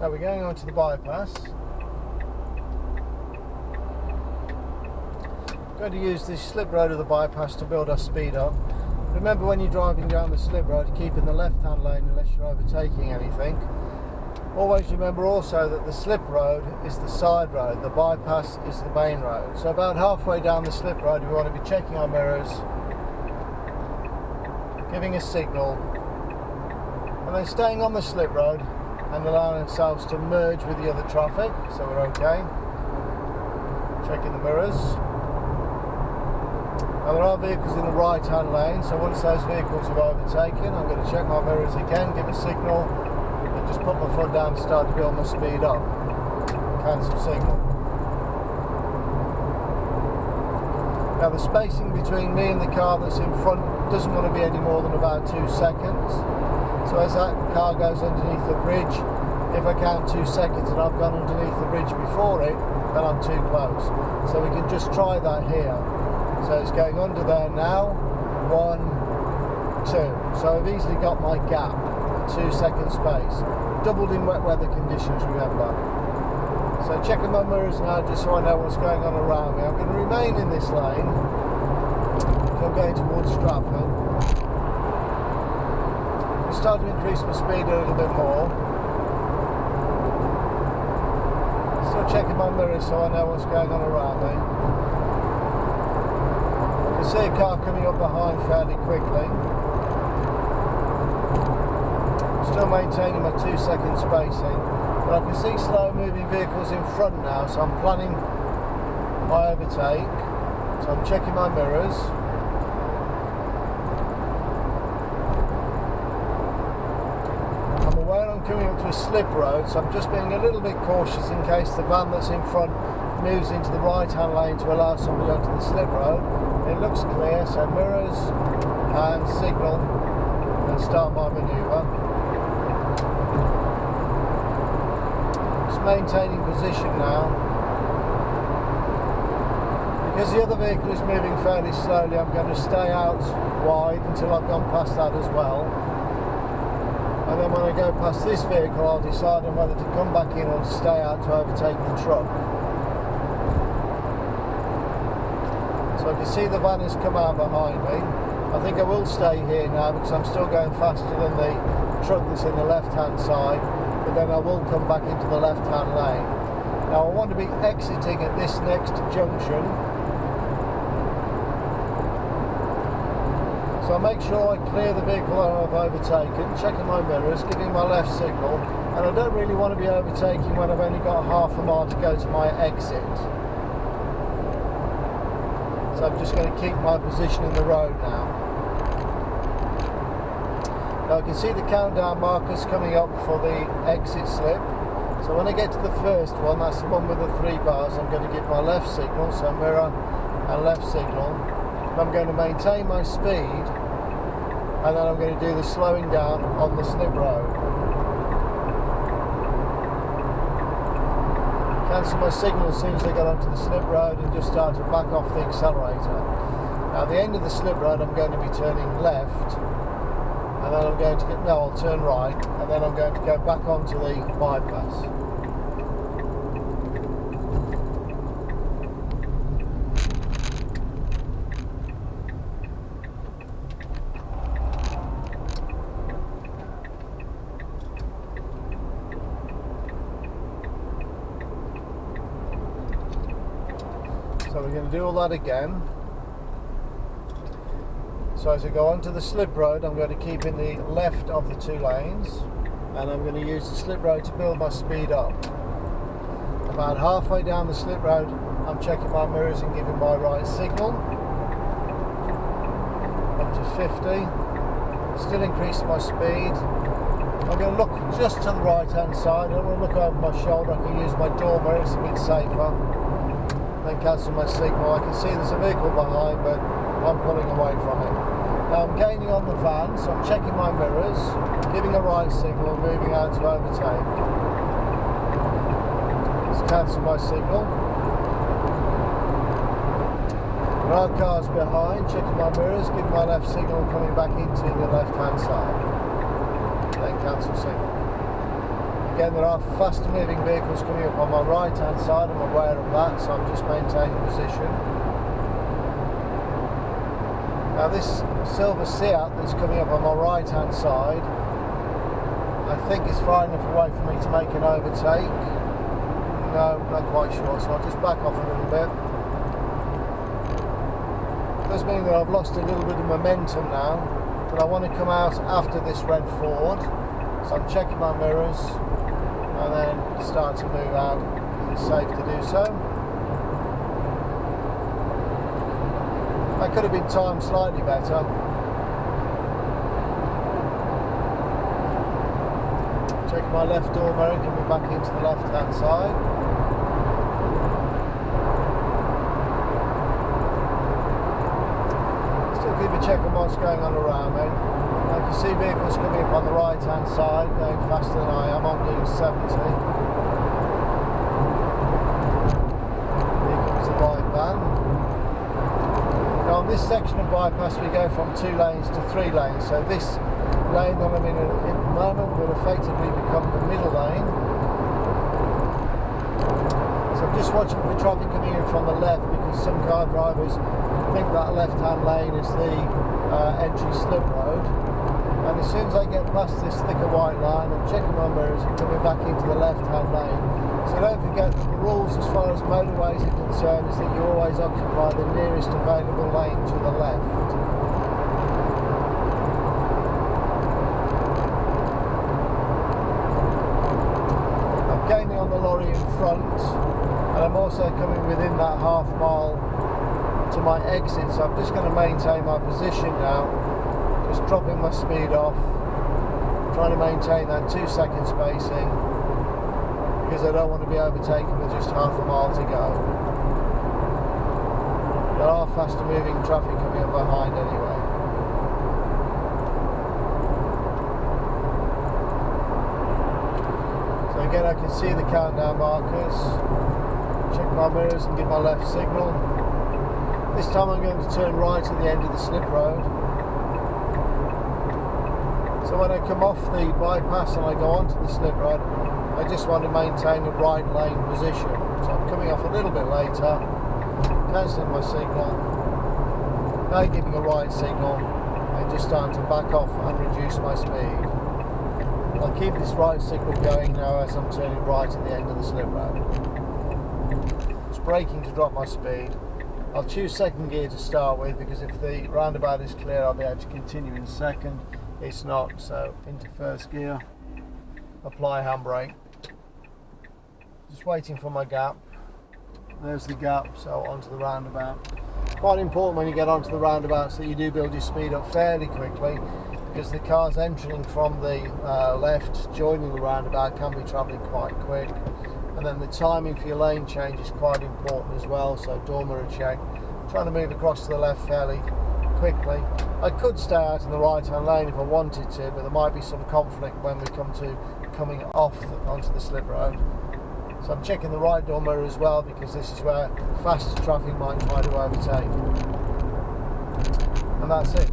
Now we're going onto the bypass. Going to use this slip road of the bypass to build our speed up. Remember, when you're driving down the slip road, keep in the left-hand lane unless you're overtaking anything. Always remember also that the slip road is the side road, the bypass is the main road. So about halfway down the slip road, we want to be checking our mirrors, giving a signal, and then staying on the slip road and allowing ourselves to merge with the other traffic, so we're okay. Checking the mirrors. Now there are vehicles in the right hand lane, so once those vehicles have overtaken, I'm going to check my mirrors again, give a signal, and just put my foot down to start to build my speed up. Cancel signal. Now the spacing between me and the car that's in front doesn't want to be any more than about 2 seconds. So as that car goes underneath the bridge, if I count 2 seconds and I've gone underneath the bridge before it, then I'm too close. So we can just try that here. So it's going under there now, 1, 2. So I've easily got my gap, 2 second space. Doubled in wet weather conditions, remember. So checking my mirrors now just so I know what's going on around me. I'm going to remain in this lane. I'm going towards Stratford. I'm starting to increase my speed a little bit more. Still checking my mirrors so I know what's going on around me. I can see a car coming up behind fairly quickly. I'm still maintaining my 2 second spacing, but I can see slow moving vehicles in front now, so I'm planning my overtake. So I'm checking my mirrors. I'm aware I'm coming up to a slip road, so I'm just being a little bit cautious in case the van that's in front moves into the right hand lane to allow somebody onto the slip road. It looks clear, so mirrors and signal and start my manoeuvre. Just maintaining position now. Because the other vehicle is moving fairly slowly, I'm going to stay out wide until I've gone past that as well. And then when I go past this vehicle, I'll decide on whether to come back in or to stay out to overtake the truck. So I can see the van has come out behind me. I think I will stay here now because I'm still going faster than the truck that's in the left-hand side, but then I will come back into the left-hand lane. Now I want to be exiting at this next junction. So I make sure I clear the vehicle that I've overtaken, checking my mirrors, giving my left signal, and I don't really want to be overtaking when I've only got half a mile to go to my exit. So I'm just going to keep my position in the road now. Now I can see the countdown markers coming up for the exit slip. So when I get to the first one, that's the one with the 3 bars, I'm going to give my left signal, so mirror and left signal. And I'm going to maintain my speed, and then I'm going to do the slowing down on the slip road. Cancel my signal as soon as I get onto the slip road and just start to back off the accelerator. Now at the end of the slip road I'm going to be turning left, and then I'm going to get, no, I'll turn right, and then I'm going to go back onto the bypass. So we're going to do all that again. So as I go onto the slip road, I'm going to keep in the left of the 2 lanes, and I'm going to use the slip road to build my speed up. About halfway down the slip road, I'm checking my mirrors and giving my right signal. Up to 50. Still increasing my speed. I'm going to look just to the right hand side. I don't want to look over my shoulder. I can use my door mirror, it's a bit safer. Then cancel my signal. I can see there's a vehicle behind, but I'm pulling away from it. Now I'm gaining on the van, so I'm checking my mirrors, giving a right signal, moving out to overtake. Let's cancel my signal. There are cars behind, checking my mirrors, giving my left signal, coming back into the left hand side. Then cancel signal. Again, there are faster moving vehicles coming up on my right hand side, I'm aware of that, so I'm just maintaining position. Now this silver Seat that's coming up on my right hand side, I think is far enough away for me to make an overtake. No, not quite sure, so I'll just back off a little bit. It does mean that I've lost a little bit of momentum now, but I want to come out after this red Ford, so I'm checking my mirrors and then start to move out because it's safe to do so. That could have been timed slightly better. Checking my left door mirror, coming back into the left hand side. Still keep a check on what's going on around me. I can see vehicles coming up on the right hand side, going faster than I am. I'm doing 70. Here comes the white van. Now on this section of bypass we go from 2 lanes to 3 lanes, so this lane that I'm in at the moment will effectively become the middle lane. So I'm just watching for traffic coming in from the left, because some car drivers think that left hand lane is the entry slip road. And as soon as I get past this thicker white line, I'm checking my mirrors and coming back into the left hand lane. So don't forget that the rules as far as motorways are concerned is that you always occupy the nearest available lane to the left. I'm gaining on the lorry in front, and I'm also coming within that half mile to my exit, so I'm just going to maintain my position now. Just dropping my speed off, trying to maintain that 2-second spacing, because I don't want to be overtaken with just half a mile to go. There are faster moving traffic coming up behind anyway. So again, I can see the countdown markers. Check my mirrors and give my left signal. This time I'm going to turn right at the end of the slip road. So when I come off the bypass and I go onto the slip road, I just want to maintain a right lane position. So I'm coming off a little bit later, cancelling my signal, now giving a right signal, and just starting to back off and reduce my speed. I'll keep this right signal going now as I'm turning right at the end of the slip road. Just braking to drop my speed. I'll choose second gear to start with, because if the roundabout is clear I'll be able to continue in second. It's not, so into first gear, apply handbrake. Just waiting for my gap. There's the gap, so onto the roundabout. Quite important when you get onto the roundabouts that you do build your speed up fairly quickly, because the cars entering from the left, joining the roundabout, can be travelling quite quick. And then the timing for your lane change is quite important as well, so door mirror check. Trying to move across to the left fairly quickly. I could stay out in the right hand lane if I wanted to, but there might be some conflict when we come to coming off onto the slip road. So I'm checking the right door mirror as well, because this is where faster traffic might try to overtake. And that's it.